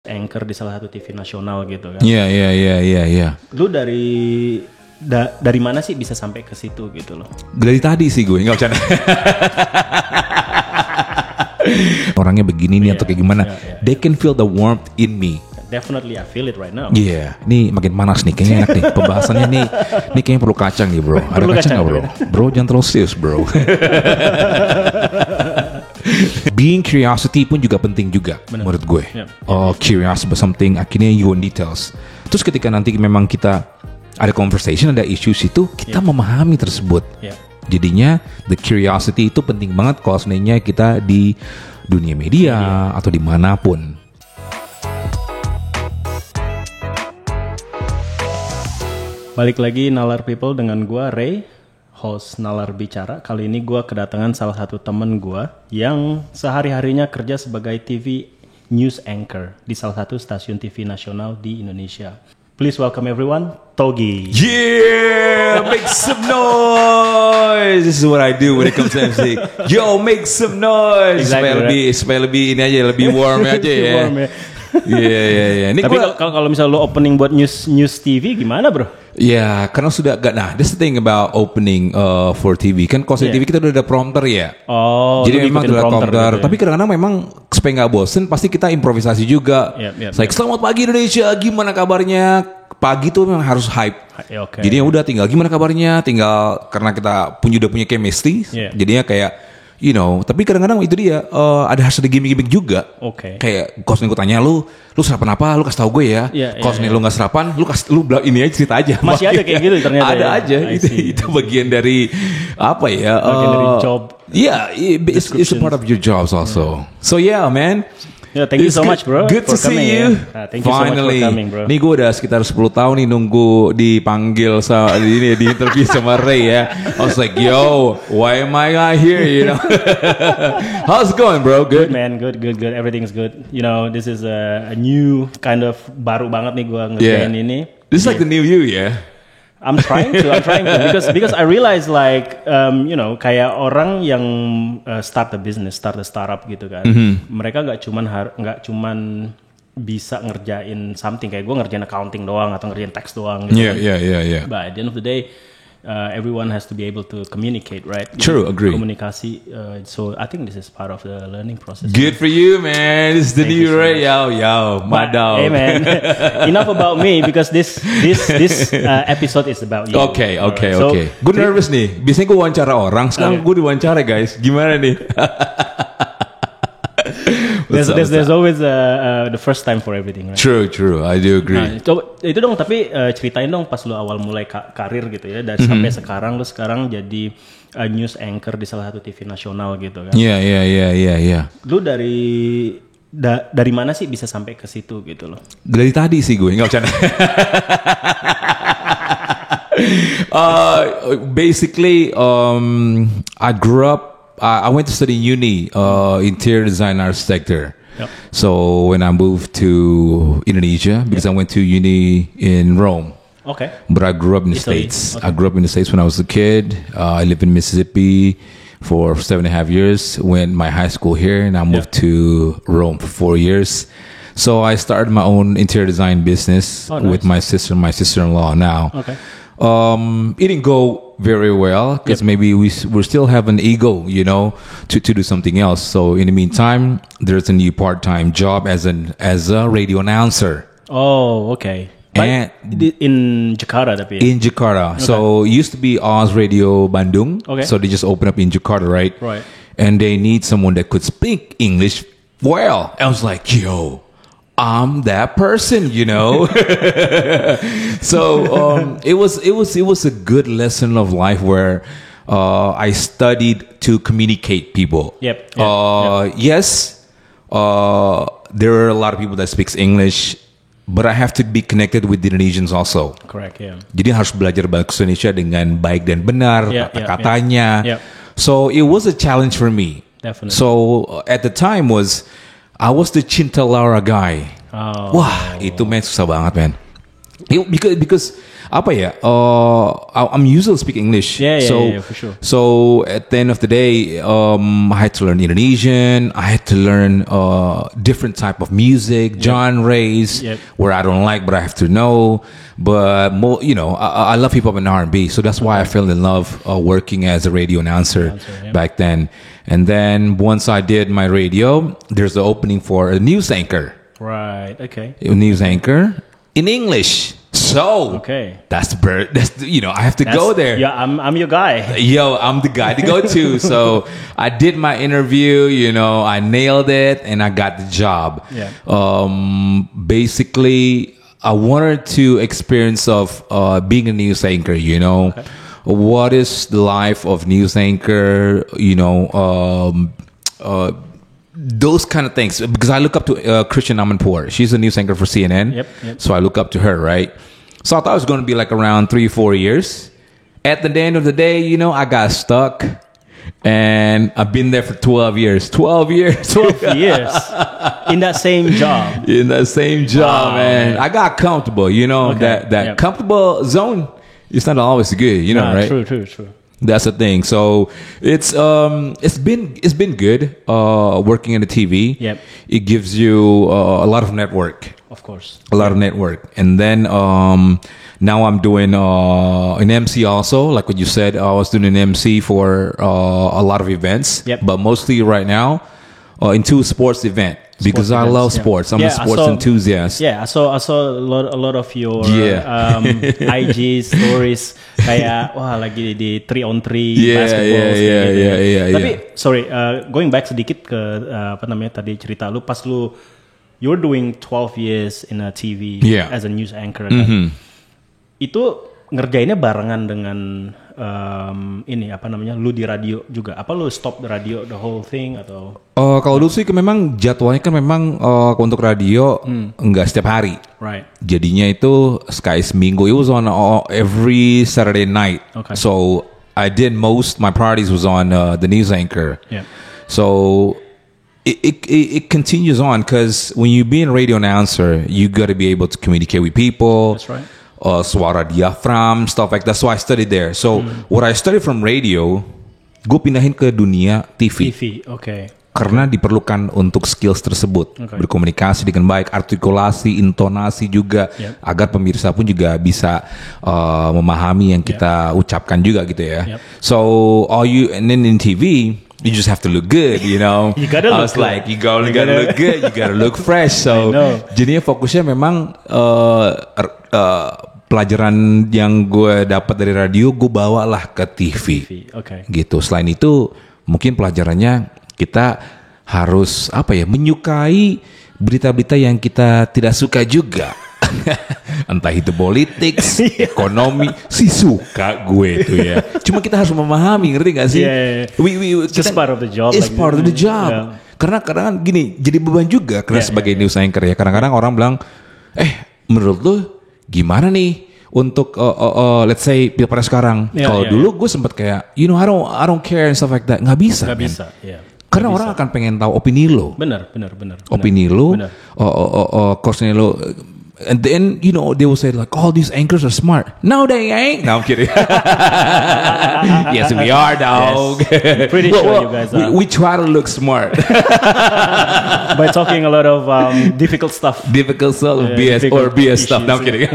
anchor di salah satu TV nasional gitu kan. Iya. Lu dari mana sih bisa sampai ke situ gitu loh? Dari tadi sih gue, nggak bercanda. Orangnya begini nih atau kayak gimana. They can feel the warmth in me. Definitely I feel it right now. Iya, nih makin panas nih, kayaknya enak nih. Pembahasannya nih kayaknya perlu kacang nih bro. Ada kacang nggak bro? Bro jangan terlalu serius bro. Being curiosity pun juga penting juga. Bener. Menurut gue. Curious about something, akhirnya you in details. Terus ketika nanti memang kita ada conversation, ada issues itu, kita memahami tersebut. Jadinya the curiosity itu penting banget kalau seandainya kita di dunia media atau dimanapun. Balik lagi Nalar People dengan gue Ray, host Nalar Bicara. Kali ini gue kedatangan salah satu temen gue yang sehari-harinya kerja sebagai TV news anchor di salah satu stasiun TV nasional di Indonesia. Please welcome everyone, Togi. Yeah, make some noise. This is what I do when it comes to MC. Yo, make some noise. Exactly, supaya lebih ini aja, lebih warm aja ya. Iya. Tapi kalau misalnya lo opening buat news TV gimana bro? Ya, karena sudah agak. Nah, this the thing about opening for TV. Kan kalau TV kita udah ada prompter ya. Oh. Jadi memang udah ada prompter. Gitu ya? Tapi kadang-kadang memang supaya nggak bosen, pasti kita improvisasi juga. Like selamat pagi Indonesia, gimana kabarnya? Pagi tuh memang harus hype. Jadi ya udah tinggal gimana kabarnya? Tinggal karena kita udah punya chemistry. Jadinya kayak tapi kadang-kadang itu dia ada harus ada gimmick-gimmick juga. Kayak kalau gue tanya lu sarapan apa? Lu kasih tahu gue ya. Kalau lu nggak sarapan, lu ini aja cerita aja. Masih ada kayak gitu ternyata. Ada aja. Itu bagian dari apa ya? Bagian dari job. It's a part of your jobs also. So yeah, man. Thank you so much bro. Good to see you. Thank you Finally. so much for coming bro. Nih gue udah sekitar 10 tahun nih nunggu dipanggil di interview sama Ray ya. I was like, yo, why am I not here? How's it going bro? Good man, good. Everything's good. This is a new kind of baru banget nih gue ngerjain ini. This is like the new you ya. I'm trying to because I realize like kayak orang yang start a startup gitu kan. Mereka nggak cuman bisa ngerjain something kayak gue ngerjain accounting doang atau ngerjain tax doang gitu. Yeah. But at the end of the day everyone has to be able to communicate, right? True, agree. Komunikasi. So I think this is part of the learning process. Good for you, man. This is the new Ray. Yo, my dog. Hey, man. Enough about me because this episode is about you. Okay. Gue nervous nih. Biasanya gue wawancara orang, sekarang gue diwawancara guys. Gimana nih? There's always the first time for everything, right? True. I do agree. Nah, coba itu dong, tapi ceritain dong pas lu awal mulai karir gitu ya, dari sampai sekarang lu sekarang jadi news anchor di salah satu TV nasional gitu kan? Iya. Lu dari mana sih bisa sampai ke situ gitu loh? Dari tadi sih gue, nggak bercanda. Basically, I grew up. I went to study uni, interior design architecture. So when I moved to Indonesia, because I went to uni in Rome. Okay. But I grew up in the States. I grew up in the States when I was a kid. I lived in Mississippi for 7.5 years. Went my high school here, and I moved to Rome for 4 years. So I started my own interior design business with my sister-in-law now. Okay. It didn't go very well because maybe we still have an ego, to do something else. So in the meantime, there's a new part-time job as a radio announcer. Oh, okay. And in Jakarta, tapi. In Jakarta. Okay. So it used to be Oz Radio Bandung. Okay. So they just opened up in Jakarta, right? Right. And they need someone that could speak English well. I was like, yo, I'm that person, So it was a good lesson of life where I studied to communicate people. Yep. Yes, there are a lot of people that speaks English, but I have to be connected with the Indonesians also. Correct, yeah. Jadi harus belajar bahasa Indonesia dengan baik dan benar, kata-katanya. So it was a challenge for me. Definitely. So at the time I was the Cinta Laura guy. Oh. Wah, itu susah banget, man. Because apa ya? I'm usually speaking English. Yeah, for sure. So at the end of the day, I had to learn Indonesian. I had to learn different type of music, genres where I don't like, but I have to know. But I love hip hop and R&B, so that's why I fell in love working as a radio announcer back then. And then once I did my radio, there's the opening for a news anchor. Right. Okay. A news anchor in English. So that's I have to go there. Yeah, I'm your guy. Yo, I'm the guy to go to. So I did my interview. I nailed it, and I got the job. Yeah. Basically, I wanted to experience of being a news anchor. What is the life of news anchor? Those kind of things, because I look up to Christian Amanpour. She's a news anchor for CNN. Yep. So I look up to her, right? So I thought it was going to be like around 3-4 years. At the end of the day, I got stuck, and I've been there for 12 years. 12 years. 12 years in that same job. In that same job, man. I got comfortable. That comfortable zone. It's not always good, right? True. That's the thing. So it's been good working in the TV. Yep. It gives you a lot of network. Of course. A lot of network. And then now I'm doing an MC also. Like what you said, I was doing an MC for a lot of events. Yep. But mostly right now into sports event. Because I love sports. I'm a sports enthusiast. Yeah, I saw a lot of your IG stories kayak lagi di 3-on-3 basketball. Yeah. Tapi sorry, going back sedikit ke tadi cerita lu pas you're doing 12 years in a TV as a news anchor kan. Itu ngerjainnya barengan dengan lu di radio juga. Apa lu stop the radio the whole thing atau? Kalau dulu sih memang jadwalnya kan memang untuk radio enggak setiap hari. Right. Jadinya itu sekali seminggu. It was on every Saturday night. Okay. So I did my priorities was on the news anchor. Yeah. So it continues on because when you be a radio announcer, you got to be able to communicate with people. That's right. Suara diaphragm, stuff like that. So I studied there. So what I studied from radio, gue pindahin ke dunia TV. Okay. Karena diperlukan untuk skills tersebut. Okay. Berkomunikasi dengan baik, artikulasi, intonasi juga. Agar pemirsa pun juga bisa memahami yang kita ucapkan juga gitu ya. So and then in TV, you just have to look good, You gotta look good. Like, you gotta look good, you gotta look fresh. So jadinya fokusnya memang pelajaran yang gue dapat dari radio, gue bawalah ke TV. Okay. Gitu. Selain itu, mungkin pelajarannya kita harus menyukai berita-berita yang kita tidak suka juga. Entah itu politik, ekonomi, sih suka gue itu ya. Cuma kita harus memahami, ngerti gak sih? It's just part of the job. It's part of the job. Karena kadang gini, jadi beban juga karena sebagai news anchor ya. Kadang-kadang orang bilang, menurut lu gimana nih untuk let's say pilpres sekarang? Kalau dulu gue sempat kayak, I don't care and stuff like that. Nggak bisa. Karena orang akan pengen tahu opini lo. Benar. Opini lo, course lo. And then, they will say like, all these anchors are smart. No, they ain't. No, I'm kidding. Yes, we are, dog. Yes. Pretty sure you guys are. We try to look smart. By talking a lot of difficult stuff. BS stuff. No, I'm kidding.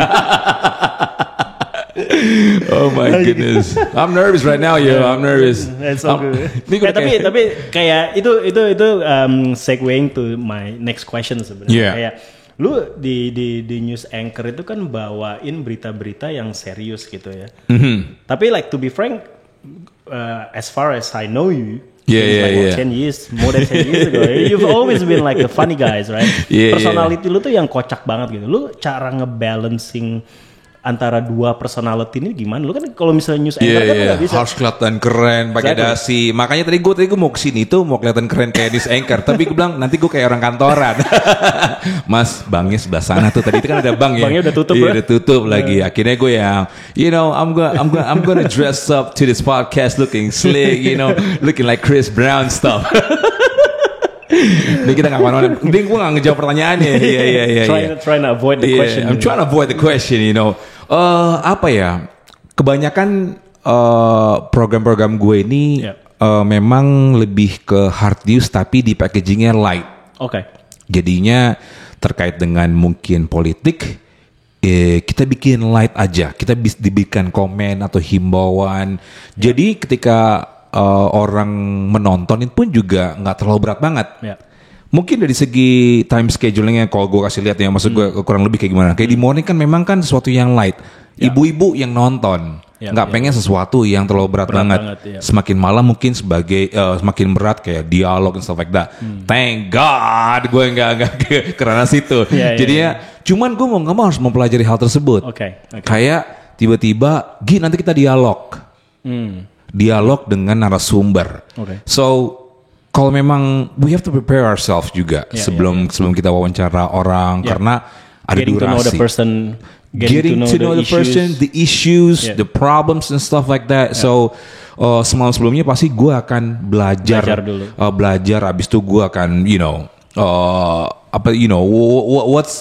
Oh my goodness, I'm nervous right now, yo. I'm nervous. It's so good. Tapi kayak itu segueing to my next question sebenarnya. Kayak lu di news anchor itu kan bawain berita-berita yang serius gitu ya. Tapi like to be frank, as far as I know you, 10 years, more than 10 years ago, you've always been like the funny guys, right? Personality lu tuh yang kocak banget gitu. Lu cara ngebalancing antara dua personality ini gimana? Lu kan kalau misalnya news anchor kan nggak bisa. Harus kelihatan keren, pakai dasi. Makanya tadi gue mau kesini tuh mau kelihatan keren kayak news anchor. Tapi gue bilang nanti gue kayak orang kantoran. Mas, banknya sebelah sana tuh. Tadi itu kan ada bank ya. Banknya udah tutup. Udah tutup lagi. Akhirnya gue yang, I'm gonna dress up to this podcast looking slick, looking like Chris Brown stuff. Ini kita nggak mana-mana. Mending gue nggak ngejawab pertanyaannya. Iya. Trying to avoid the question. I'm trying to avoid the question, you know. Apa ya? Kebanyakan program-program gue ini memang lebih ke hard news tapi di packagingnya light. Oke. Jadinya terkait dengan mungkin politik, kita bikin light aja. Kita dibikin komen atau himbauan. Jadi ketika orang menonton pun juga nggak terlalu berat banget. Mungkin dari segi time schedulingnya kalau gue kasih lihat ya, maksud gue kurang lebih kayak gimana. Kayak di morning kan memang kan sesuatu yang light. Ibu-ibu yang nonton nggak pengen sesuatu yang terlalu berat banget. Semakin malam mungkin sebagai semakin berat kayak dialog and stuff like that. Thank God gue nggak ke ranah situ. Jadinya cuman gue mau nggak mau harus mempelajari hal tersebut. Kayak tiba-tiba nanti kita dialog. Dialog dengan narasumber. So kalau memang we have to prepare ourselves juga sebelum kita wawancara orang karena ada getting durasi. To know the person, getting to know the person, the issues, the problems and stuff like that. So semalam sebelumnya pasti gue akan belajar dulu. Belajar abis itu gue akan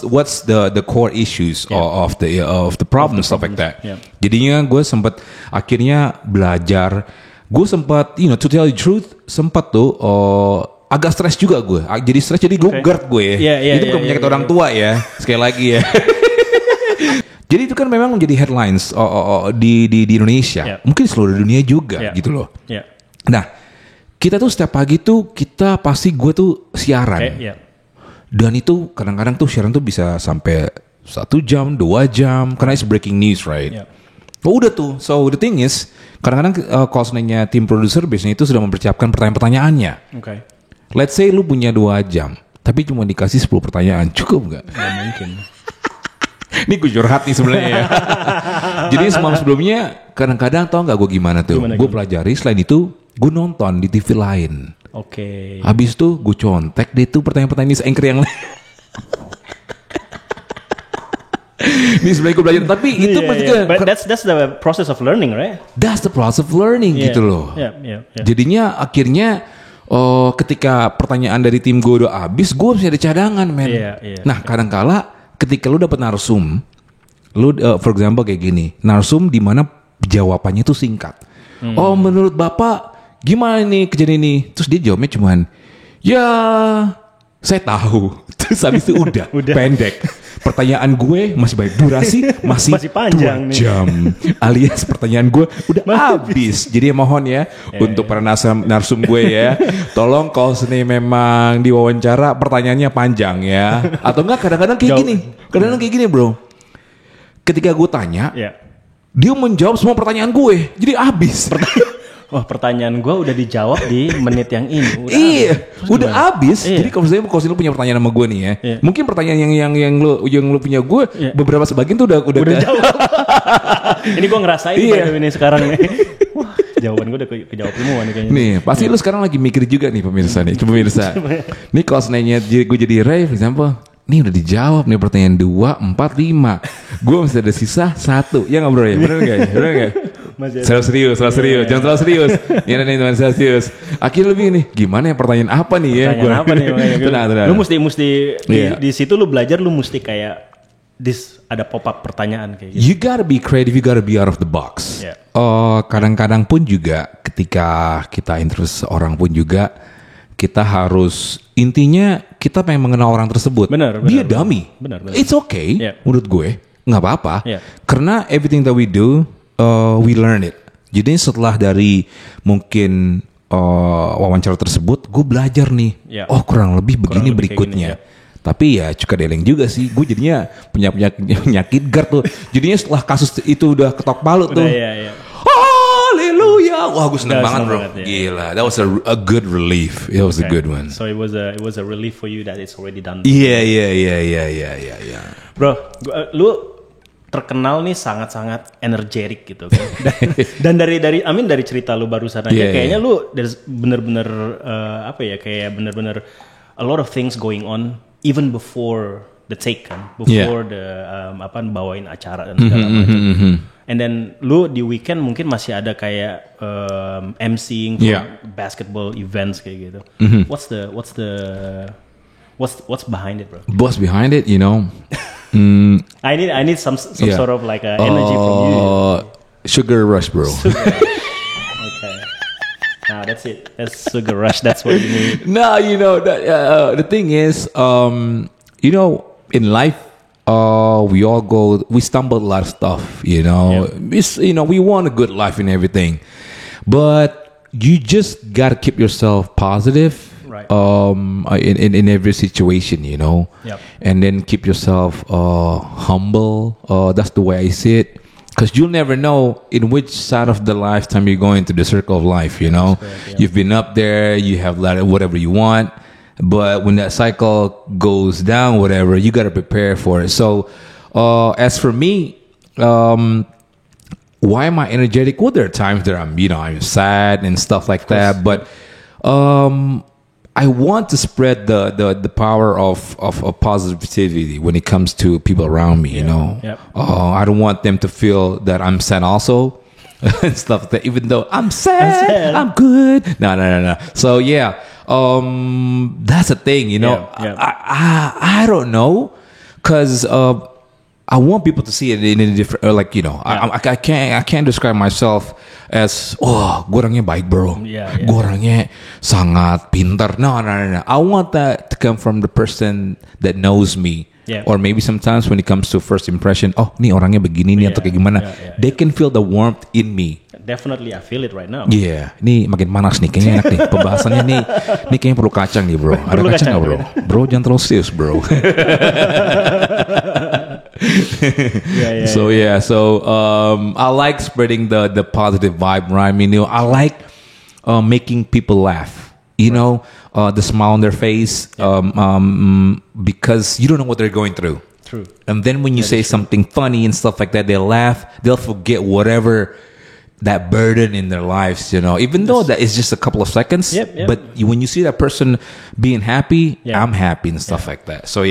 what's the core issues of the problem stuff like that. Jadinya gue sempat akhirnya belajar. Gue sempat to tell you the truth sempat tuh agak stres juga gue. Jadi stres jadi gue GERD gue ya. Itu bukan penyakit orang tua ya. Sekali lagi ya. Jadi itu kan memang menjadi headlines di Indonesia. Mungkin di seluruh dunia juga gitu loh. Nah, kita tuh setiap pagi tuh gue tuh siaran. Dan itu kadang-kadang tuh siaran tuh bisa sampai 1 jam, 2 jam karena it's breaking news, right? Udah tuh. So the thing is, kadang-kadang kalau sebenarnya tim produser biasanya itu sudah mempersiapkan pertanyaan-pertanyaannya. Let's say lu punya 2 jam, tapi cuma dikasih 10 pertanyaan, cukup nggak? Nggak mungkin. Ini gue curhat nih sebenarnya ya. Jadi semalam sebelumnya kadang-kadang tau nggak gue gimana tuh? Gue pelajari, selain itu gue nonton di TV lain. Habis itu gue contek deh tuh pertanyaan-pertanyaan anchor yang lain. Ini sebenarnya gue belajar, tapi itu But that's the process of learning, right? That's the process of learning gitu loh. Jadinya akhirnya ketika pertanyaan dari tim gue udah habis, gue masih ada cadangan, men. Nah, kadang-kala ketika lu dapet narsum, lu for example kayak gini, narsum di mana jawabannya tuh singkat. Oh, menurut Bapak gimana nih kejadian ini? Terus dia jawabnya cuman, ya saya tahu. Terus habis itu udah pendek. Pertanyaan gue masih banyak durasi, masih panjang 2 jam. Alias pertanyaan gue udah habis. Jadi mohon ya untuk para narsum gue ya, tolong kalau sini memang diwawancara pertanyaannya panjang ya. Atau enggak kadang-kadang kayak gini. Kadang-kadang kayak gini, bro. Ketika gue tanya, dia menjawab semua pertanyaan gue. Jadi habis. Wah, pertanyaan gue udah dijawab di menit yang ini. Udah habis. Jadi kalau lu punya pertanyaan sama gue nih ya, mungkin pertanyaan yang lu punya gue beberapa sebagian tuh udah jawab. Ini gue ngerasain ini sekarang nih. Wah, jawaban gue udah kejawab semua nih kayaknya. Nih, pasti lu sekarang lagi mikir juga nih pemirsa nih. Coba pemirsa. Nih kalau seandainya gue jadi Ray, for example, nih udah dijawab nih pertanyaan 2, 4, 5. Gue masih ada sisa 1. Ya nggak bro ya? Bener nggak? Selalu serius, jangan terlalu serius. Ini teman serius. Akhirnya lebih nih, gimana ya pertanyaan apa nih ya? Pertanyaan apa nih? Tenang. Lu mesti di situ lu belajar, lu mesti kayak ada pop-up pertanyaan kayak gitu. You gotta be creative, you gotta be out of the box. Kadang-kadang pun juga ketika kita interview orang pun juga kita harus intinya kita pengen mengenal orang tersebut. Benar. Dia dummy. Benar. It's okay. Menurut gue nggak apa-apa. Karena everything that we do, we learn it. Jadi setelah dari mungkin wawancara tersebut, gue belajar nih. Oh kurang lebih begini berikutnya. Tapi ya cuka deleng juga sih. Gue jadinya punya penyakit GERD tuh. Jadinya setelah kasus itu udah ketok palu tuh. Haleluya. Wah gue seneng banget bro. Gila. That was a good relief. It was a good one. So it was a relief for you that it's already done. Iya. Bro, lu terkenal nih sangat-sangat energetic gitu kan. Dan dari cerita lu barusan aja kayaknya lu bener-bener kayak bener-bener a lot of things going on even before the take kan, before the bawain acara dan segala macam. And then lu di weekend mungkin masih ada kayak MCing for basketball events kayak gitu. What's behind it, bro? What's behind it, you know? I need some sort of like energy from you. Sugar rush, bro. Okay. Nah, that's it. That's sugar rush. That's what you need. No, you know the thing is, you know, in life, we stumble a lot of stuff. You know, we want a good life and everything, but you just gotta keep yourself positive. Right. In every situation, you know, and then keep yourself humble. That's the way I see it, because you'll never know in which side of the lifetime you're going to the circle of life. You know, you've been up there, you have whatever you want, but when that cycle goes down, whatever, you got to prepare for it. So, as for me, why am I energetic? Well, there are times that I'm sad and stuff like that, but I want to spread the power of positivity when it comes to people around me. You know, I don't want them to feel that I'm sad also and stuff like that. Even though I'm sad, I'm good. No. So that's the thing. You know, I don't know, because I want people to see it in a different, I can't describe myself as gue orangnya baik, bro. Gue orangnya sangat pintar. No. I want that to come from the person that knows me. Or maybe sometimes when it comes to first impression, nih orangnya begini nih atau kayak gimana. They can feel the warmth in me. Definitely, I feel it right now. Nih makin panas nih, kayaknya enak nih. Pembahasannya nih kayaknya perlu kacang nih, bro. Ada kacang nggak, bro? Bro, jangan terlalu serius, bro. So I like spreading the positive vibe around me. You know, I like making people laugh. You know, the smile on their face, because you don't know what they're going through. True. And then when you say something funny and stuff like that, they'll laugh. They'll forget whatever that burden in their lives, you know, even though that is just a couple of seconds. But when you see that person being happy, I'm happy and stuff like that. So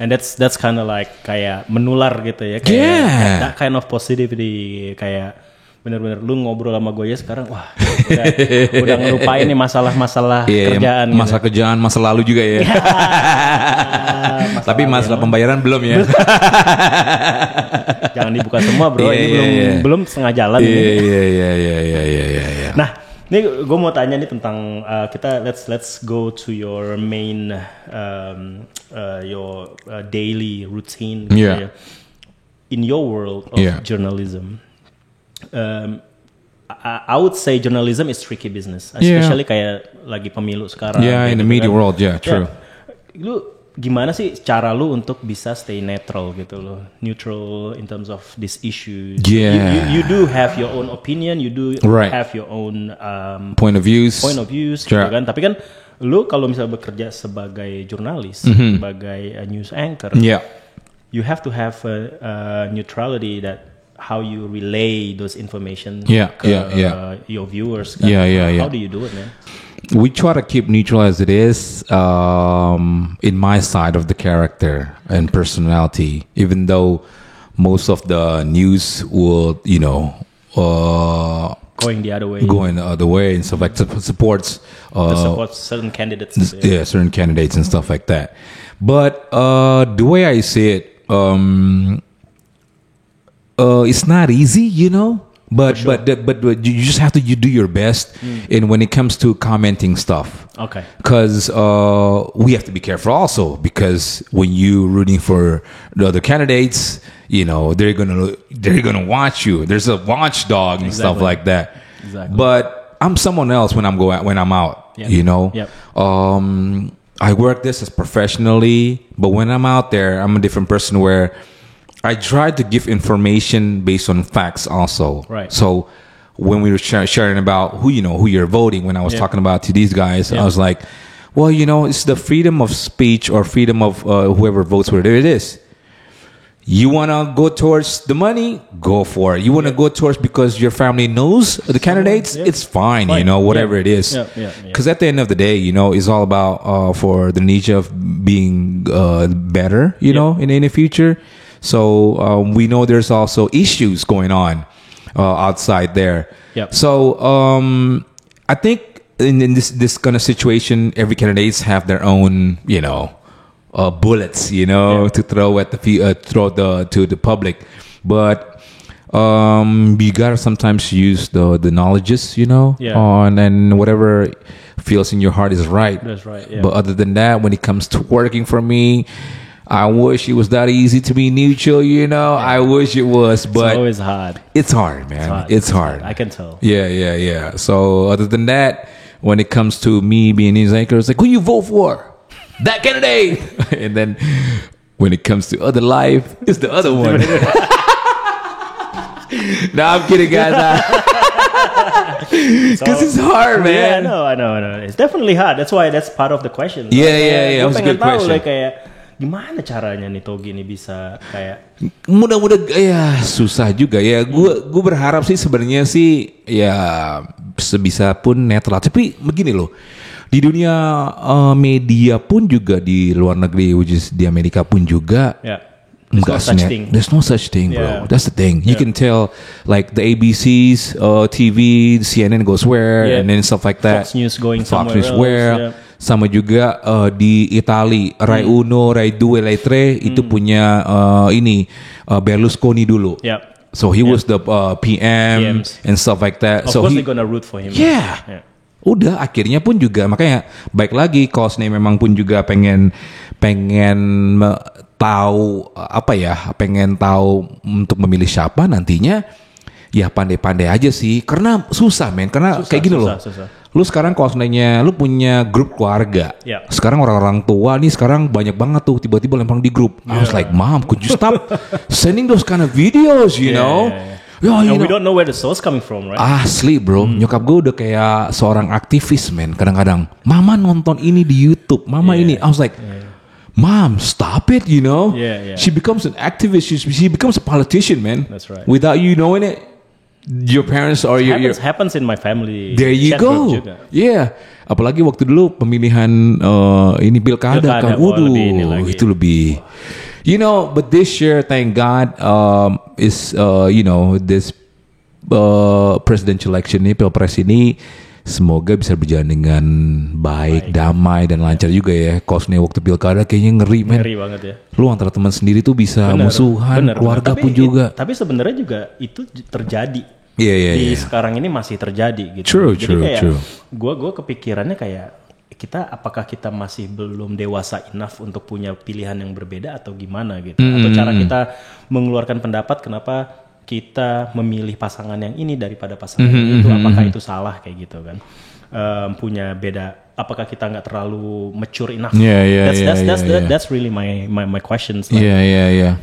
and that's kind of like kayak menular gitu ya, kayak that kind of positivity, kayak bener-bener lu ngobrol sama gue ya sekarang, wah udah ngelupain nih masalah-masalah kerjaan, masalah gitu. Kerjaan, masa lalu juga ya. Tapi masalah pembayaran belum ya. Jangan dibuka semua, bro. Ini belum setengah jalan. Iya. Nah, ini gue mau tanya nih tentang kita let's go to your main your daily routine. Gitu ya. In your world of journalism. I would say journalism is tricky business, especially kayak lagi pemilu sekarang. In the media world, true. Lu gimana sih cara lu untuk bisa stay neutral gitu loh, neutral in terms of this issue? You do have your own opinion, you do have your own point of views, gitu kan. Tapi kan lu kalau misalnya bekerja sebagai jurnalis, sebagai news anchor, you have to have a neutrality that how you relay those information your viewers. How do you do it, man? We try to keep neutral as it is in my side of the character and personality, even though most of the news will, going the other way and stuff like supports certain candidates. Certain candidates and stuff like that. But the way I see it, it's not easy, you know. But you just have to do your best in when it comes to commenting stuff. Okay. Because we have to be careful also, because when you rooting for the other candidates, you know they're gonna watch you. There's a watchdog and stuff like that. Exactly. But I'm someone else when I'm out. You know. I work this as professionally, but when I'm out there, I'm a different person where I try to give information based on facts also. Right. So when we were sharing about who you're voting, when I was talking about to these guys, I was like, well, it's the freedom of speech or freedom of whoever votes, whatever it is. You want to go towards the money, go for it. You want to go towards because your family knows the candidates, it's fine, whatever it is. Because at the end of the day, it's all about for the niche of being better, in the future. So we know there's also issues going on outside there. Yep. So I think in this kind of situation, every candidates have their own, bullets, to throw at to the public, but you gotta sometimes use the knowledges, on and whatever feels in your heart is right. That's right. Yeah. But other than that, when it comes to working for me, I wish it was that easy to be neutral, I wish it was, but it's always hard. It's hard, man. It's hard. I can tell. Yeah. So other than that, when it comes to me being a news anchor, it's like, who you vote for? That candidate. And then when it comes to other life, it's the other one. No, I'm kidding, guys. Because it's hard, man. Yeah, I know. It's definitely hard. That's why that's part of the question. Yeah. That was a good question. Kayak gimana caranya nih Togi ini bisa kayak mudah-mudahan ya susah juga ya. Gue berharap sih sebenarnya sih ya sebisa pun netral. Tapi begini loh, di dunia media pun juga di luar negeri, which is di Amerika pun juga. There's no such thing, bro. Yeah. That's the thing. You can tell, like the ABC's, TV, CNN goes where, and then stuff like that. Fox News going somewhere else. Sama juga di Itali, Rai Uno, Rai 2, Rai 3 itu punya Berlusconi dulu. Yep. So he was the PM and stuff like that. Of course they're gonna root for him. Yeah. Udah akhirnya pun juga makanya baik lagi Kosne memang pun juga pengen tahu untuk memilih siapa nantinya. Ya pandai-pandai aja sih, karena susah men, karena kayak gini loh. Lu sekarang Kosnenya, lu punya grup keluarga. Sekarang orang-orang tua nih sekarang banyak banget tuh tiba-tiba lempang di grup. I was like, Mom, could you stop sending those kind of videos, you know? Yeah. We don't know where the source coming from, right? Asli bro, nyokap gue udah kayak seorang aktivis men. Kadang-kadang, Mama nonton ini di YouTube, Mama ini. I was like, Mom, stop it, Yeah. She becomes an activist. She becomes a politician, man. That's right. Without you knowing it, your parents or your happens in my family. There you go. Yeah. Apalagi waktu dulu pemilihan ini pilkada kan. Waduh, itu lebih. But this year, thank God, is this presidential election ini, pilpres ini. Semoga bisa berjalan dengan baik, damai dan lancar juga ya. Kosnya waktu pilkada kayaknya ngeri, men. Ngeri banget ya. Lu antara teman sendiri tuh bisa musuhan, keluarga pun juga. Tapi sebenarnya juga itu terjadi. Iya. Sekarang ini masih terjadi gitu. True. Gue kepikirannya kayak apakah kita masih belum dewasa enough untuk punya pilihan yang berbeda atau gimana gitu. Atau cara kita mengeluarkan pendapat kenapa kita memilih pasangan yang ini daripada pasangan itu, apakah itu salah kayak gitu kan? Punya beda, apakah kita nggak terlalu mature enough? That's really my questions. Like,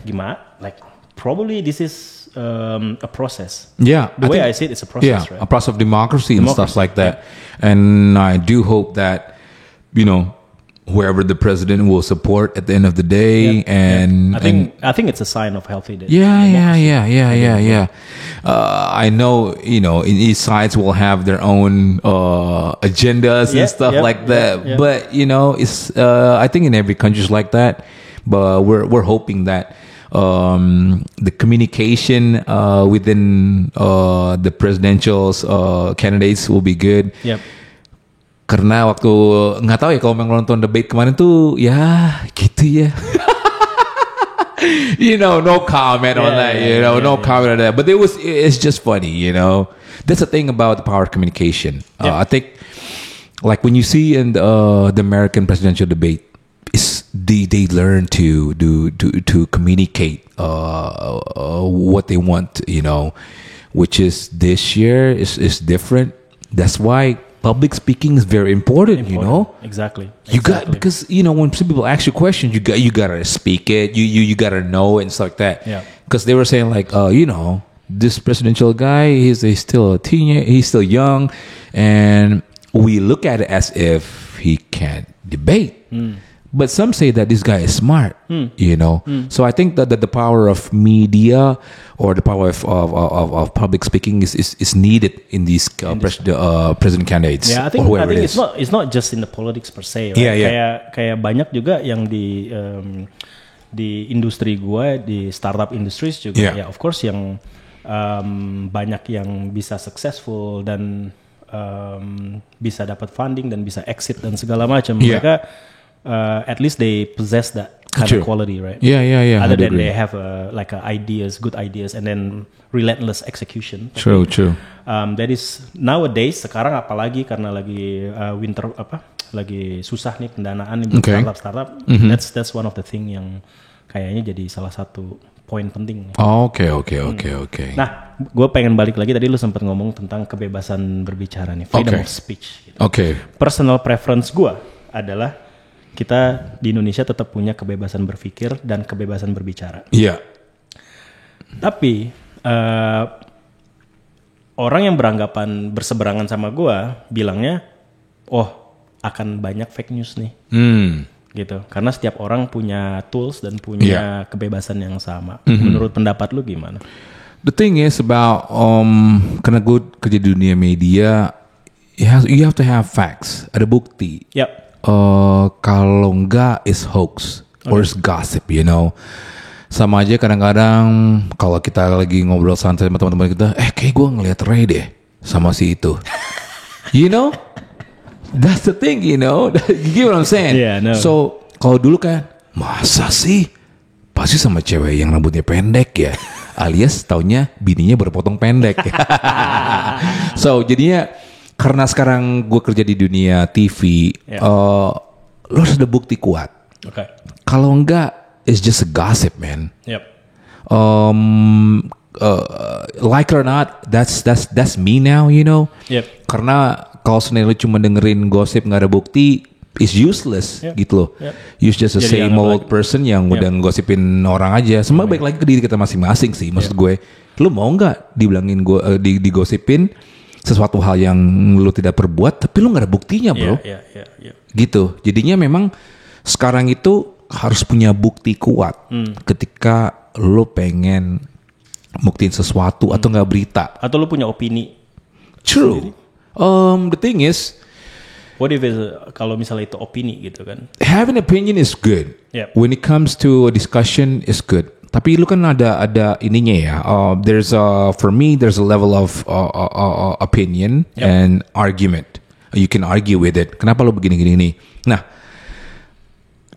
gimana? Like probably this is a process. Yeah, the way I see it, it's a process. Yeah, right? A process of democracy and stuff like that. And I do hope that whoever the president will support at the end of the day, and I think it's a sign of healthy democracy. Yeah. I know, in each sides will have their own agendas and stuff like that. Yeah. But it's I think in every country is like that. But we're hoping that the communication within the presidential candidates will be good. Yep. Karena waktu nggak tahu ya kalau nonton debate kemarin tuh ya gitu ya. No comment on that. No comment on that. But it's just funny. That's the thing about the power of communication. I think, like when you see in the American presidential debate, they learn to communicate what they want. Which is this year is different. That's why public speaking is very important. Exactly. Because when people ask you questions, you gotta speak it. You gotta know it and stuff like that. Yeah. Because they were saying like, this presidential guy, he's still a teenager, he's still young, and we look at it as if he can't debate. But some say that this guy is smart, So I think that the power of media or the power of public speaking is needed in these president candidates. Yeah, I think it's not just in the politics per se. Right? Yeah. Kayak banyak juga yang di industri gue, di startup industries juga, ya of course yang banyak yang bisa successful dan bisa dapat funding dan bisa exit dan segala macam. Mereka at least they possess that kind of quality, right? Yeah. Other than they have good ideas, and then relentless execution. True. That is nowadays, sekarang apalagi karena lagi lagi susah nih pendanaan nih startup. That's one of the thing yang kayaknya jadi salah satu poin penting. Oke. Nah, gue pengen balik lagi, tadi lu sempat ngomong tentang kebebasan berbicara nih, freedom of speech. Gitu. Personal preference gue adalah kita di Indonesia tetap punya kebebasan berpikir dan kebebasan berbicara. Iya. Tapi orang yang berseberangan sama gue bilangnya, akan banyak fake news nih. Gitu, karena setiap orang punya tools dan punya kebebasan yang sama. Menurut pendapat lu gimana? The thing is about karena gue kerja di dunia media, you have to have facts, ada bukti. Kalau enggak is hoax or is gossip, you know. Sama aja kadang-kadang kalau kita lagi ngobrol santai sama teman-teman kita, kayak gue ngeliat Ray deh sama si itu. You know? That's the thing, you know. You get what I'm saying? Yeah, no. So, kalau dulu kan, masa sih? Pasti sama cewek yang rambutnya pendek ya. Alias taunya bininya berpotong pendek. So, jadinya karena sekarang gue kerja di dunia TV, lo harus ada bukti kuat. Kalau enggak, it's just a gossip, man. Like it or not, that's me now, you know. Karena kalau sendiri cuma dengerin gosip nggak ada bukti, is useless gitu loh. You're just a same old person yang udah ngosipin orang aja. Semua baik lagi ke diri kita masing-masing sih. Maksud gue, lu mau nggak dibilangin digosipin sesuatu hal yang lu tidak perbuat, tapi lu nggak ada buktinya, bro. Gitu. Jadinya memang sekarang itu harus punya bukti kuat ketika lu pengen buktiin sesuatu atau nggak berita. Atau lu punya opini. True. Sendiri. The thing is, what if kalau misalnya itu opini gitu kan? Having opinion is good. When it comes to a discussion is good. Tapi lu kan ada ininya ya. For me there's a level of opinion and argument. You can argue with it. Kenapa lu begini? Nah,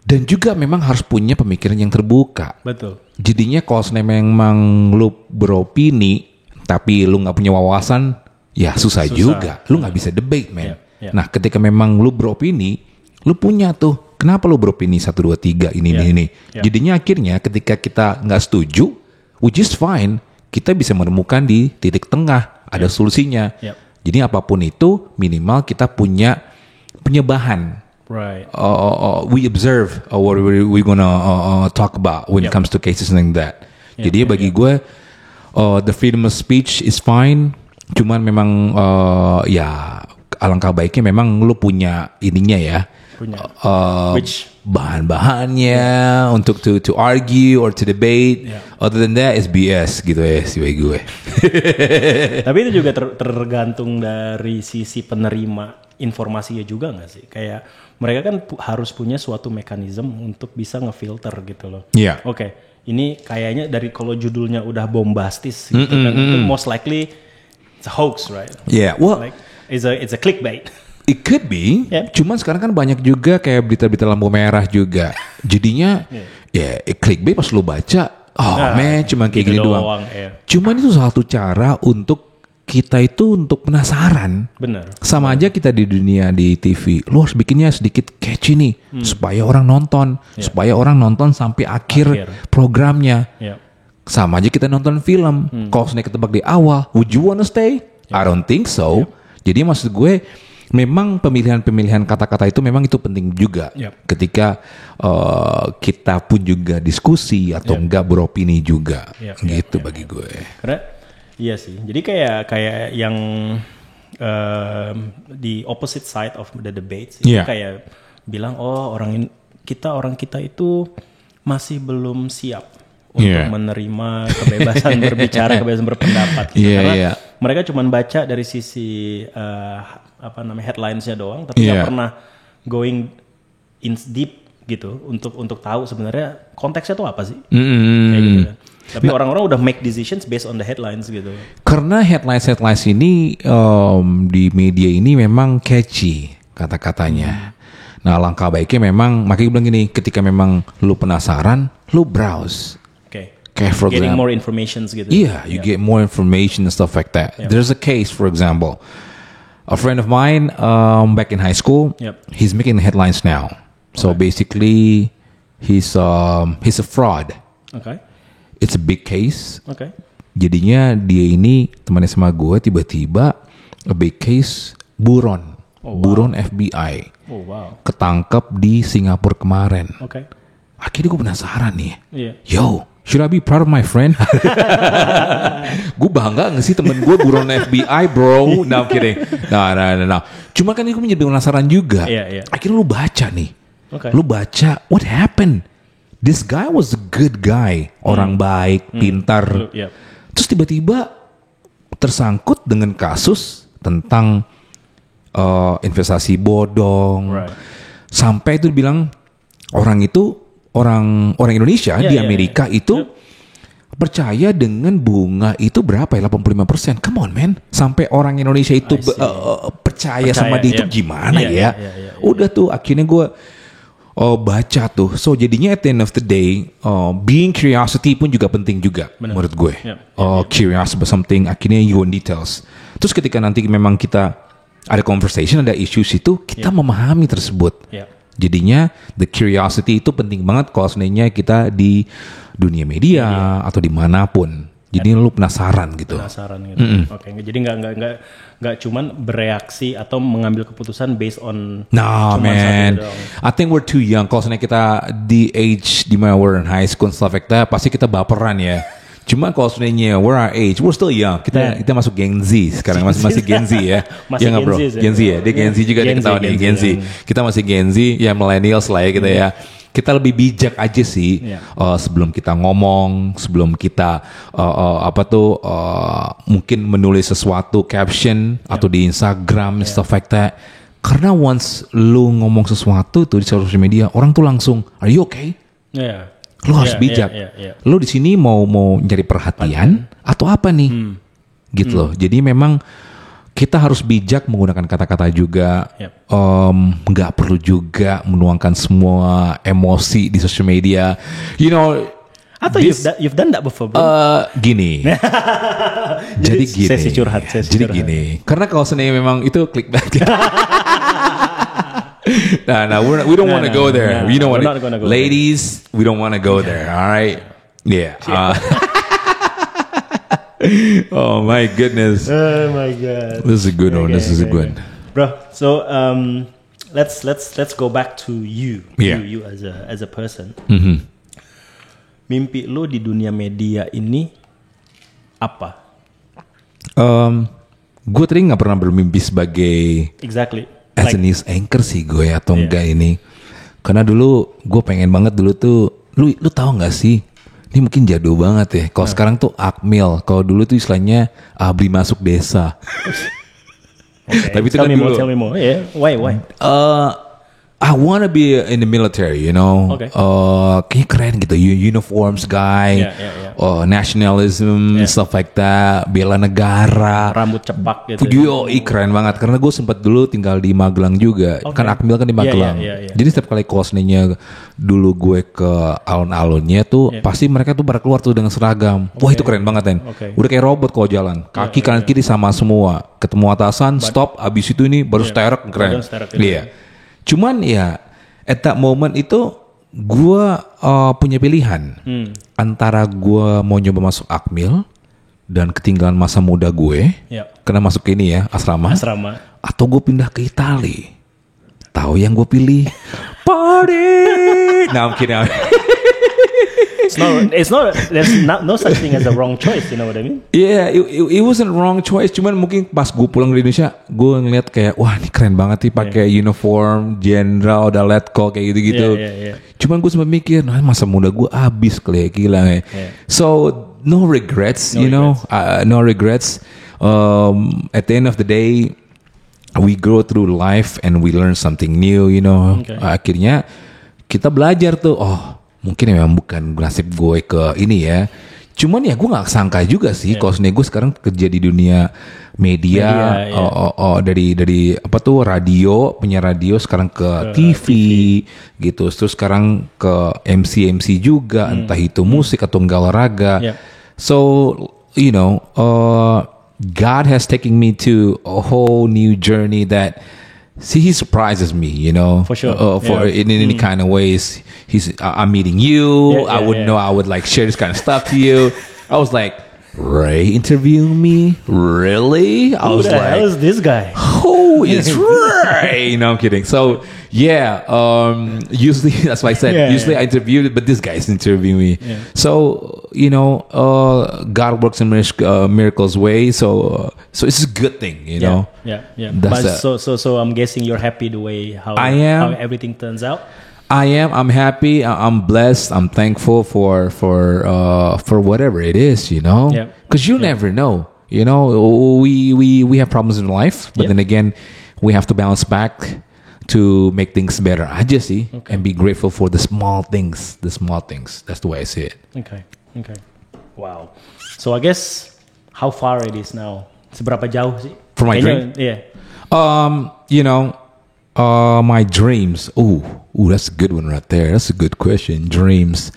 dan juga memang harus punya pemikiran yang terbuka. Betul. Jadinya kalau memang lu beropini tapi lu nggak punya wawasan, ya susah juga. Lu nggak bisa debate, man. Nah, ketika memang lu beropini, lu punya tuh. Kenapa lu beropini 1, 2, 3 ini. Jadinya akhirnya ketika kita nggak setuju, which is fine, kita bisa menemukan di titik tengah, ada solusinya. Jadi apapun itu, minimal kita punya bahan. Right. We observe what we gonna talk about when it comes to cases like that. Jadi bagi gue, the freedom of speech is fine. Cuman memang alangkah baiknya memang lu punya ininya ya, bahan-bahannya untuk to argue or to debate. Other than that is BS gitu ya sih bagi gue. Tapi itu juga tergantung dari sisi penerima informasinya juga nggak sih? Kayak mereka kan harus punya suatu mekanisme untuk bisa ngefilter gitu loh. Oke, ini kayaknya dari kalau judulnya udah bombastis gitu kan, itu most likely it's a hoax, right? Well, like, it's a clickbait. It could be. Cuman sekarang kan banyak juga kayak berita-berita lampu merah juga. Jadinya clickbait pas lu baca, cuma kayak gini doang. Cuman itu salah satu cara untuk kita itu untuk penasaran. Benar. Sama aja kita di dunia di TV. Lu harus bikinnya sedikit catchy nih supaya orang nonton, supaya orang nonton sampai akhir programnya. Sama aja kita nonton film. Kalau sudah ketebak di awal, would you wanna stay? I don't think so. Jadi maksud gue, memang pemilihan kata-kata itu memang itu penting juga. Ketika kita pun juga diskusi atau enggak beropini juga. Gitu bagi gue. Karena iya sih. Jadi kayak yang di opposite side of the debate itu kayak bilang orang kita itu masih belum siap untuk menerima kebebasan berbicara, kebebasan berpendapat. Karena mereka cuma baca dari sisi headlines-nya doang, tapi nggak pernah going in deep gitu untuk tahu sebenarnya konteksnya tuh apa sih. Kayak gitu kan. Tapi orang-orang udah make decisions based on the headlines gitu. Karena headlines ini di media ini memang catchy kata-katanya. Nah, langkah baiknya memang, makanya gue bilang gini, ketika memang lu penasaran, lu browse. Kayak for getting example, more information gitu. Yeah, you get more information and stuff like that. There's a case, for example, a friend of mine back in high school, he's making headlines now. So basically, he's a fraud. Okay. It's a big case. Okay. Jadinya dia ini temannya sama gue, tiba-tiba a big case buron. Buron FBI. Oh, wow. Ketangkep di Singapura kemarin. Okay. Akhirnya gue penasaran nih. Yeah. Yo, should I be proud of my friend? Gue bangga gak sih temen gue buron FBI, bro? No, I'm kidding. Nah. Cuma kan itu menjadi penasaran juga. Yeah. Akhirnya lu baca nih. Okay. Lu baca, what happened? This guy was a good guy. Orang baik, pintar. Yeah. Terus tiba-tiba tersangkut dengan kasus tentang investasi bodong, sampai itu bilang orang Indonesia di Amerika itu percaya dengan bunga itu berapa ya 85%. Come on man, sampai orang Indonesia itu percaya sama dia itu gimana ya? Udah tuh akhirnya gue baca tuh. So jadinya at the end of the day, being curiosity pun juga penting juga menurut gue. Curious about something, akhirnya you in details. Terus ketika nanti memang kita ada conversation, ada issues itu, kita memahami tersebut. Jadinya the curiosity itu penting banget kalau sebenarnya kita di dunia media atau dimanapun. Jadi lu penasaran gitu. Oke, jadi nggak cuman bereaksi atau mengambil keputusan based on. Nah, man, I think we're too young. Kalau sebenarnya kita di age di mana we're in high school and stuff like that, pasti kita baperan ya. Cuma kalau sebenarnya we're our age, we're still young. Kita masuk Gen Z sekarang, masih Gen Z ya. Masih ya bro? Gen Z ya. Dia Gen Z juga dia ketahuan nih Gen Z. Kita masih Gen Z, ya millennials lah ya kita ya. Kita lebih bijak aja sih sebelum kita ngomong, sebelum kita mungkin menulis sesuatu caption atau di Instagram stuff like that. Karena once lu ngomong sesuatu tuh di social media, orang tuh langsung, are you okay? Lu harus bijak. Lu di sini mau mencari perhatian atau apa nih? Gitu loh. Jadi memang kita harus bijak menggunakan kata-kata juga. Nggak perlu juga menuangkan semua emosi di social media. You know, atau you've done that before, bro? Gini. Jadi gini. Sesi curhat. Jadi gini. Karena kalau sebenarnya memang itu clickbait. No, we don't want to go there. We don't want to go. Ladies, we don't want to go there. All right. Yeah. Oh my goodness. Oh my god. This is a good one. This is a good one. Bro, so let's go back to you. Yeah. You as a person. Mm-hmm. Mimpi lu di dunia media ini apa? Gue tadi nggak pernah bermimpi sebagai as a news anchor sih gue atau enggak ini. Karena dulu gue pengen banget dulu tuh. Lu tahu nggak sih? Ini mungkin jadul banget ya. Kalau sekarang tuh Akmil. Kalau dulu tuh istilahnya Abri masuk desa. Tapi itu kan dulu. Tell me more. Yeah. Why? I wanna be in the military, you know. Okay. Kayaknya keren gitu. Uniforms guy. Nationalism, stuff like that. Bela negara. Rambut cepak gitu. Keren banget. Karena gue sempat dulu tinggal di Magelang juga. Kan Akmil kan di Magelang. Jadi setiap kali kosnenya dulu gue ke alun-alunnya tuh pasti mereka tuh pada keluar tuh dengan seragam. Wah itu keren banget kan. Udah kayak robot kalau jalan. Kaki kanan kiri sama semua. Ketemu atasan, stop. Abis itu ini baru sterek keren. Iya. Cuman ya at that moment itu gue punya pilihan antara gue mau nyoba masuk Akmil dan ketinggalan masa muda gue karena masuk ke ini ya asrama atau gue pindah ke Itali. Tahu yang gue pilih? Party. Nah, I'm kidding. It's not. There's no such thing as a wrong choice. You know what I mean? Yeah, it wasn't wrong choice. Cuman mungkin pas gue pulang dari Indonesia, gue ngeliat kayak wah ini keren banget sih pakai uniform, jenderal, udah letko kayak gitu-gitu. Cuman gue sempat mikir, nah masa muda gue habis kali ya gila. So no regrets, no regrets. At the end of the day, we grow through life and we learn something new. Akhirnya kita belajar tuh. Oh, mungkin memang bukan nasib gue ke ini ya. Cuman ya gue nggak sangka juga sih kalau gue sekarang kerja di dunia media, dari apa tuh radio, penyiar radio sekarang ke TV gitu. Terus sekarang ke MC juga, entah itu musik atau enggak olahraga. So you know, God has taken me to a whole new journey that. See, he surprises me, you know. For sure. In any kind of ways. I'm meeting you. I wouldn't know I would like share this kind of stuff to you. I was like, Ray interviewing me? Really? I was like, hell is this guy? Who is Ray? No, I'm kidding. So yeah, usually that's why I said usually I interviewed, but this guy's interviewing me. Yeah. So you know, God works in miracles way. So it's a good thing, you know. Yeah. But so I'm guessing you're happy the way how everything turns out. I am. I'm happy. I'm blessed. I'm thankful for whatever it is, you know. Because you never know. You know, we have problems in life, but then again, we have to bounce back to make things better. Aja sih, and be grateful for the small things. The small things. That's the way I see it. Okay. Wow. So I guess how far it is now? Seberapa jauh sih? For my dream? Yeah. You know. My dreams. Ooh, that's a good one right there. That's a good question. Dreams.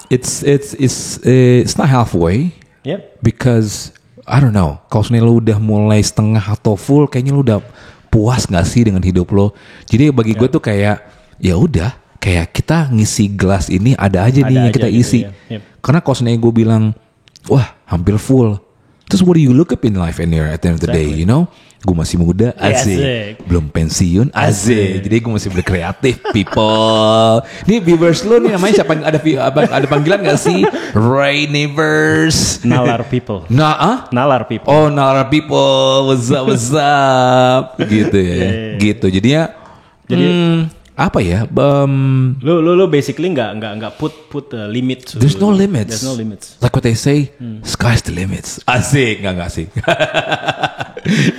It's not halfway. Yep. Because I don't know. Kalau sebenarnya lu udah mulai setengah atau full, kayaknya lu udah puas nggak sih dengan hidup lo? Jadi bagi gue tuh kayak ya udah, kayak kita ngisi gelas ini ada aja nih yang kita isi. Gitu, Karena kalau sebenarnya gue bilang, wah hampir full. Terus what do you look up in life and at the end of the day, you know? Gue masih muda, asik. Belum pensiun, asik. Jadi gue masih berkreatif, people. Nih viewers lu nih namanya siapa? Ada panggilan gak sih? Rainivers. Nalar people. Nalar people. Oh, Nalar people. What's up? Gitu ya. Gitu. Jadi apa ya? Lu basically nggak put a limit. There's no limits. There's no limits. Like what they say, sky's the limits. Asik, nggak sih?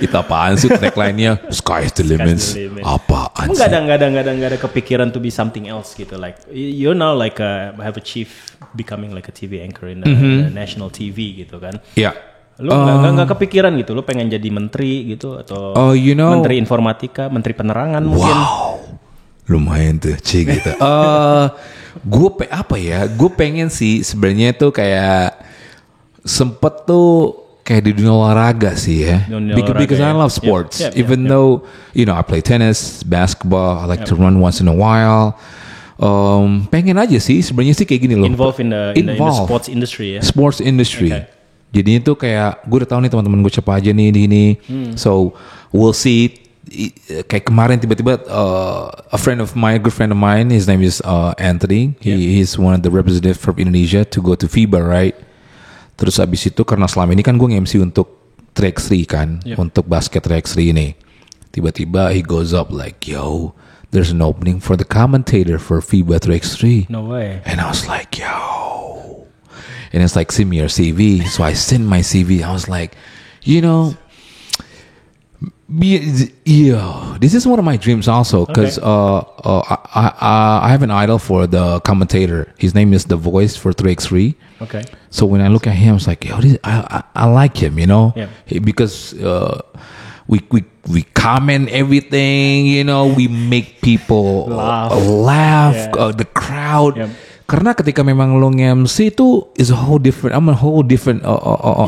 Itu apaan sih tagline-nya? Sky's the limits. Apaan sih? Nggak ada kepikiran to be something else gitu. Like you now like have a chief becoming like a TV anchor in the national TV gitu kan? Yeah. Lu nggak kepikiran gitu? Lu pengen jadi menteri gitu atau menteri informatika, menteri penerangan mungkin? Lumayan tuh gitu. Gue pengen sih sebenarnya tuh kayak sempet tuh kayak di dunia olahraga sih ya. Because I love sports. Even though you know I play tennis, basketball, I like to run once in a while. Pengen aja sih sebenarnya sih kayak gini loh. Involved in the sports industry ya. Sports industry. Okay. Jadinya tuh kayak gue udah tahu nih teman-teman gue siapa aja nih di ini. So we'll see. Kayak kemarin tiba-tiba a good friend of mine, his name is Anthony. He's one of the representatives from Indonesia to go to FIBA, right? Terus abis itu karena selama ini kan gue nge-MC untuk 3x3 kan, untuk basket 3x3 ini. Tiba-tiba he goes up like, yo, there's an opening for the commentator for FIBA 3x3. No way. And I was like, yo. And it's like, send me your CV. So I sent my CV. I was like, you know, yeah, this is one of my dreams also because I have an idol for the commentator. His name is The Voice for 3x3. Okay. So when I look at him, it's like, yo, I like him, you know, because we comment everything, you know, we make people laugh the crowd. Karena ketika memang lo nge-MC itu is a whole different, I'm a whole different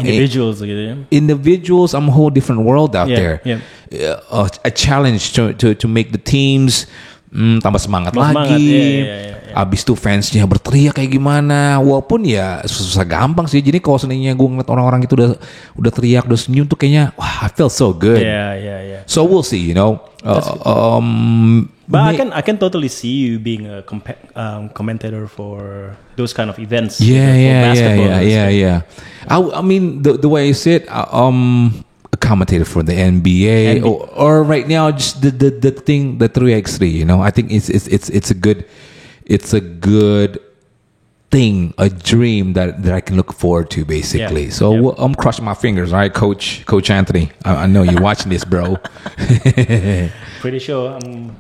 individuals gitu ya. Individuals, I'm a whole different world out there. A challenge to make the teams tambah semangat lagi. Abis itu fansnya berteriak kayak gimana. Walaupun ya susah gampang sih. Jadi kalau seandainya gue ngeliat orang-orang itu udah teriak, udah senyum tuh kayaknya wah, I feel so good. Yeah. So we'll see, you know. But I can totally see you being a commentator for those kind of events. Yeah. I mean, the way I said, a commentator for the NBA or right now just the thing, the 3x3. You know, I think it's a good thing, a dream that I can look forward to, basically. So I'm crossing my fingers, all right, Coach Anthony. I know you're watching this, bro. pretty sure I'm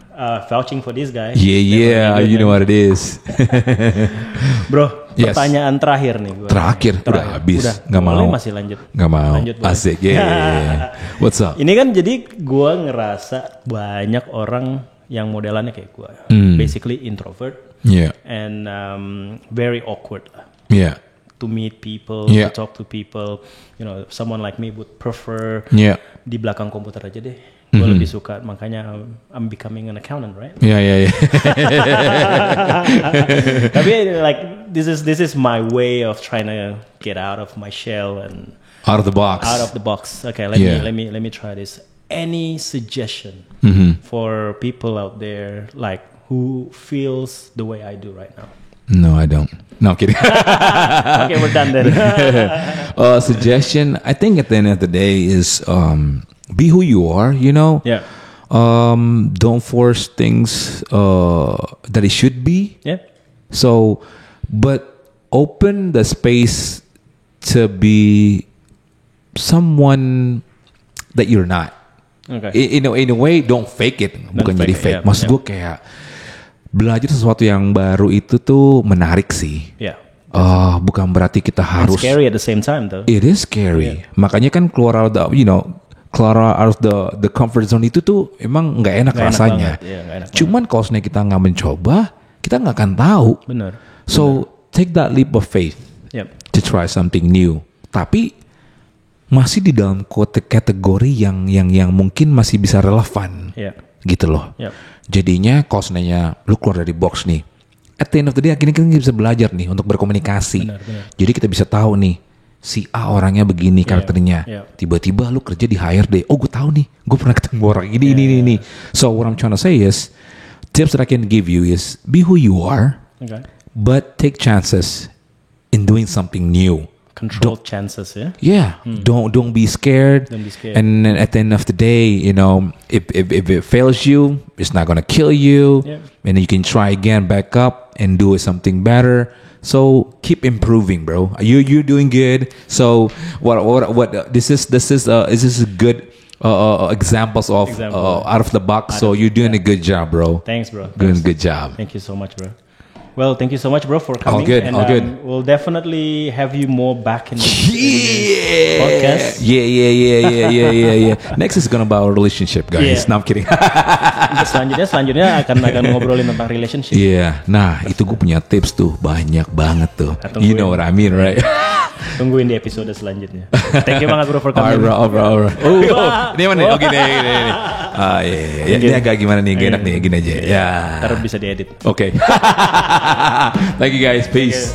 vouching for this guy. Yeah, you know what it is. Bro, pertanyaan terakhir nih gue. Terakhir. Udah habis. Gak mau. Masih lanjut. Gak mau. Lanjut, asik. Yeah. What's up? Ini kan jadi gue ngerasa banyak orang yang modelannya kayak gue. Basically introvert. Yeah. And very awkward lah. Yeah. To meet people, to talk to people. You know, someone like me would prefer di belakang komputer aja deh. Gue lebih suka, makanya I'm becoming an accountant, right? Yeah. Tapi like this is my way of trying to get out of my shell and out of the box. Okay, let me try this. Any suggestion for people out there like who feels the way I do right now? No, I don't. No, I'm kidding. Okay, we're done then. Suggestion, I think at the end of the day is be who you are, you know? Yeah. Don't force things that it should be. Yeah. So, but open the space to be someone that you're not. Okay. In a way, don't fake it. Bukan jadi fake. Yeah, Maksud gue kayak belajar sesuatu yang baru itu tuh menarik sih. Yeah. Bukan berarti kita harus. It's scary at the same time, though. It is scary. Yeah. Makanya kan keluar out of the comfort zone itu tuh emang nggak enak rasanya. Enak Cuman kalau kita nggak mencoba, kita nggak akan tahu. Benar. So take that leap of faith to try something new. Tapi masih di dalam kategori yang mungkin masih bisa relevan. Gitu loh. Jadinya kalau seandainya lu keluar dari box nih, at the end of the day akhirnya kita bisa belajar nih untuk berkomunikasi. Benar. Jadi kita bisa tahu nih si A orangnya begini karakternya. Tiba-tiba lu kerja di HRD. Oh, gue tahu nih. Gue pernah ketemu orang ini. So what I'm trying to say is, tips that I can give you is be who you are, but take chances in doing something new. Controlled chances, yeah. Yeah. Don't be scared. Don't be scared. And then at the end of the day, you know, if it fails you, it's not gonna kill you. Yeah. And then you can try again, back up, and do something better. So keep improving, bro. You're doing good. So what this is good examples of out of the box. So you're doing a good job, bro. Thanks, bro. Doing a good job. Thank you so much, bro. Well, thank you so much, bro, for coming. All good. We'll definitely have you more back in the podcast. Yeah. Next is gonna about our relationship, guys. No, I'm kidding. Selanjutnya akan ngobrolin tentang relationship. Yeah. Nah, itu gue punya tips tuh banyak banget tuh. You know what I mean, right? Tungguin di episode selanjutnya. Thank you banget, bro, for coming. Alright. Ini mana nih? Oke, ini. Iya. Ini agak gimana nih? Gak enak nih, gini aja. Ya. Ntar bisa diedit. Oke. Thank you guys. Peace.